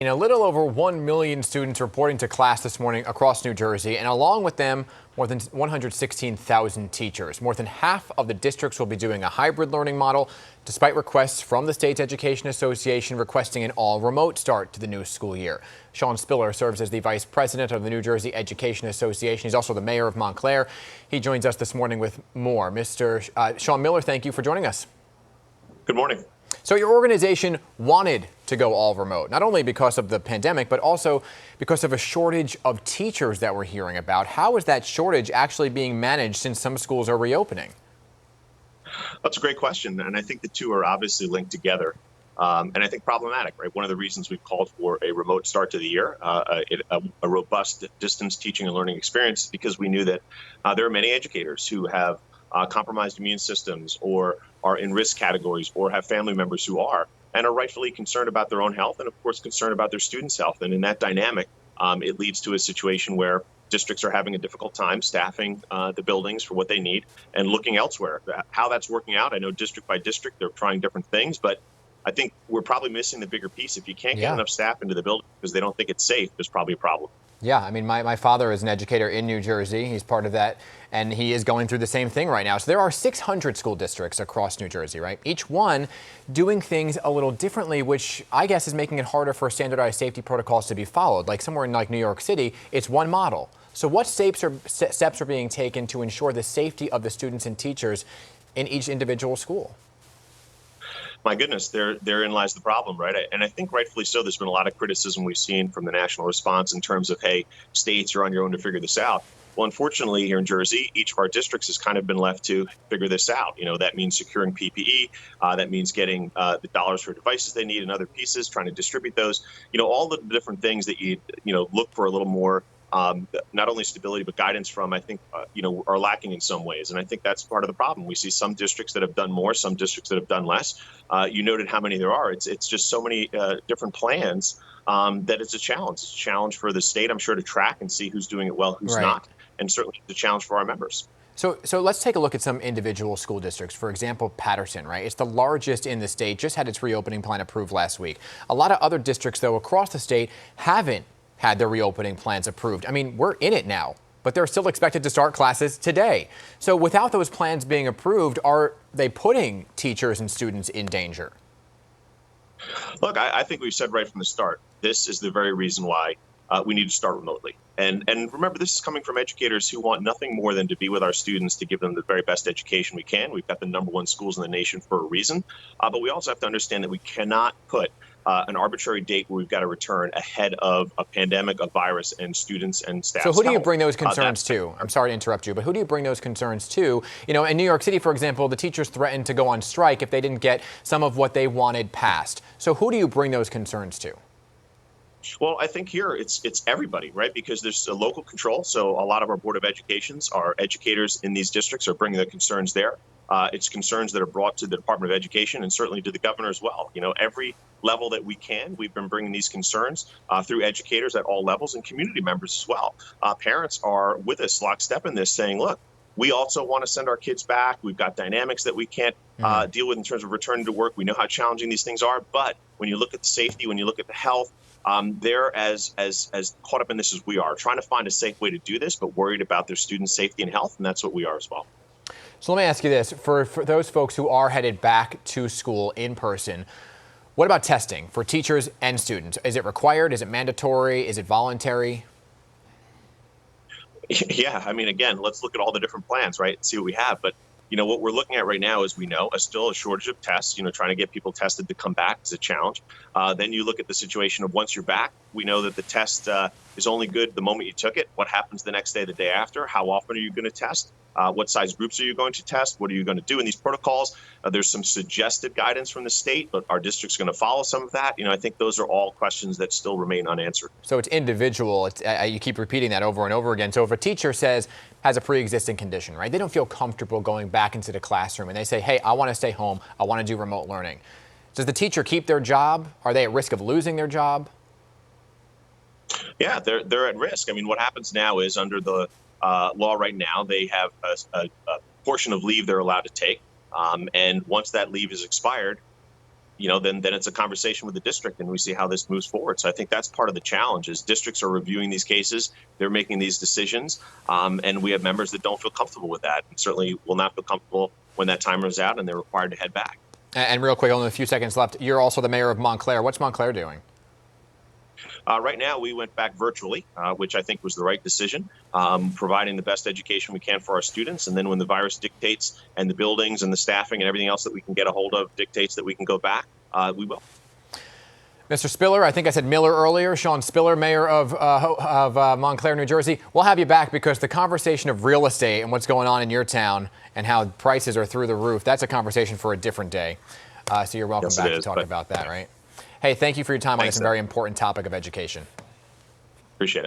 A little over 1 million students reporting to class this morning across New Jersey, and along with them, more than 116,000 teachers. More than half of the districts will be doing a hybrid learning model, despite requests from the State's Education Association requesting an all-remote start to the new school year. Sean Spiller serves as the vice president of the New Jersey Education Association. He's also the mayor of Montclair. He joins us this morning with more. Mr. Sean Miller, thank you for joining us. Good morning. So your organization wanted to go all remote, not only because of the pandemic, but also because of a shortage of teachers that we're hearing about. How is that shortage actually being managed since some schools are reopening? That's a great question. And I think the two are obviously linked together. And I think problematic, right? One of the reasons we've called for a remote start to the year, a robust distance teaching and learning experience, is because we knew that there are many educators who have compromised immune systems or are in risk categories or have family members who are and are rightfully concerned about their own health and, of course, concerned about their students' health. And in that dynamic, it leads to a situation where districts are having a difficult time staffing the buildings for what they need and looking elsewhere. How that's working out, I know district by district, they're trying different things, but I think we're probably missing the bigger piece. If you can't get enough staff into the building because they don't think it's safe, there's probably a problem. Yeah, I mean, my father is an educator in New Jersey. He's part of that, and he is going through the same thing right now. So there are 600 school districts across New Jersey, right? Each one doing things a little differently, which I guess is making it harder for standardized safety protocols to be followed. Like somewhere in like New York City, it's one model. So what steps are being taken to ensure the safety of the students and teachers in each individual school? My goodness, therein lies the problem, right? And I think rightfully so. There's been a lot of criticism we've seen from the national response in terms of, hey, states, you're on your own to figure this out. Well, unfortunately, here in Jersey, each of our districts has kind of been left to figure this out. You know, that means securing PPE. That means getting the dollars for devices they need and other pieces, trying to distribute those. You know, all the different things that you look for a little more not only stability but guidance from, I think, are lacking in some ways. And I think that's part of the problem. We see some districts that have done more, some districts that have done less. You noted how many there are. It's just so many different plans that it's a challenge. It's a challenge for the state, I'm sure, to track and see who's doing it well, who's not. And certainly it's a challenge for our members. So let's take a look at some individual school districts. For example, Paterson, right? It's the largest in the state, just had its reopening plan approved last week. A lot of other districts, though, across the state haven't had their reopening plans approved. I mean, we're in it now, but they're still expected to start classes today. So without those plans being approved, are they putting teachers and students in danger? Look, I think we've said right from the start, this is the very reason why we need to start remotely. And remember, this is coming from educators who want nothing more than to be with our students, to give them the very best education we can. We've got the #1 schools in the nation for a reason. But we also have to understand that we cannot put an arbitrary date where we've got to return ahead of a pandemic, a virus, and students and staff. So who do you bring those concerns to? I'm sorry to interrupt you, but who do you bring those concerns to? You know, in New York City, for example, the teachers threatened to go on strike if they didn't get some of what they wanted passed. So who do you bring those concerns to? Well, I think here it's everybody, right? Because there's a local control. So a lot of our Board of Educations, our educators in these districts are bringing the concerns there. It's concerns that are brought to the Department of Education and certainly to the governor as well. You know, every level that we can, we've been bringing these concerns through educators at all levels and community members as well. Parents are with us lockstep in this, saying, look, we also want to send our kids back. We've got dynamics that we can't deal with in terms of returning to work. We know how challenging these things are. But when you look at the safety, when you look at the health, they're as caught up in this as we are, trying to find a safe way to do this, but worried about their students' safety and health. And that's what we are as well. So let me ask you this. For those folks who are headed back to school in person, what about testing for teachers and students? Is it required? Is it mandatory? Is it voluntary? Yeah, I mean, again, let's look at all the different plans, right, and see what we have. But, you know, what we're looking at right now is we know still a shortage of tests, trying to get people tested to come back is a challenge. Then you look at the situation of once you're back, we know that the test is only good the moment you took it. What happens the next day, the day after? How often are you going to test? What size groups are you going to test? What are you going to do in these protocols? There's some suggested guidance from the state, but our district's going to follow some of that. I think those are all questions that still remain unanswered. So it's individual. You keep repeating that over and over again. So if a teacher has a pre-existing condition, right? They don't feel comfortable going back into the classroom and they say, hey, I want to stay home. I want to do remote learning. Does the teacher keep their job? Are they at risk of losing their job? Yeah, they're at risk. I mean, what happens now is under the law right now, they have a portion of leave they're allowed to take. And once that leave is expired, then it's a conversation with the district and we see how this moves forward. So I think that's part of the challenge is districts are reviewing these cases. They're making these decisions. And we have members that don't feel comfortable with that and certainly will not feel comfortable when that time runs out and they're required to head back. And real quick, only a few seconds left. You're also the mayor of Montclair. What's Montclair doing? Right now, we went back virtually, which I think was the right decision, providing the best education we can for our students. And then when the virus dictates and the buildings and the staffing and everything else that we can get a hold of dictates that we can go back, we will. Mr. Spiller, I think I said Miller earlier. Sean Spiller, mayor of Montclair, New Jersey. We'll have you back because the conversation of real estate and what's going on in your town and how prices are through the roof, that's a conversation for a different day. So you're welcome back to talk about that, right? Hey, thank you for your time on this very important topic of education. Appreciate it.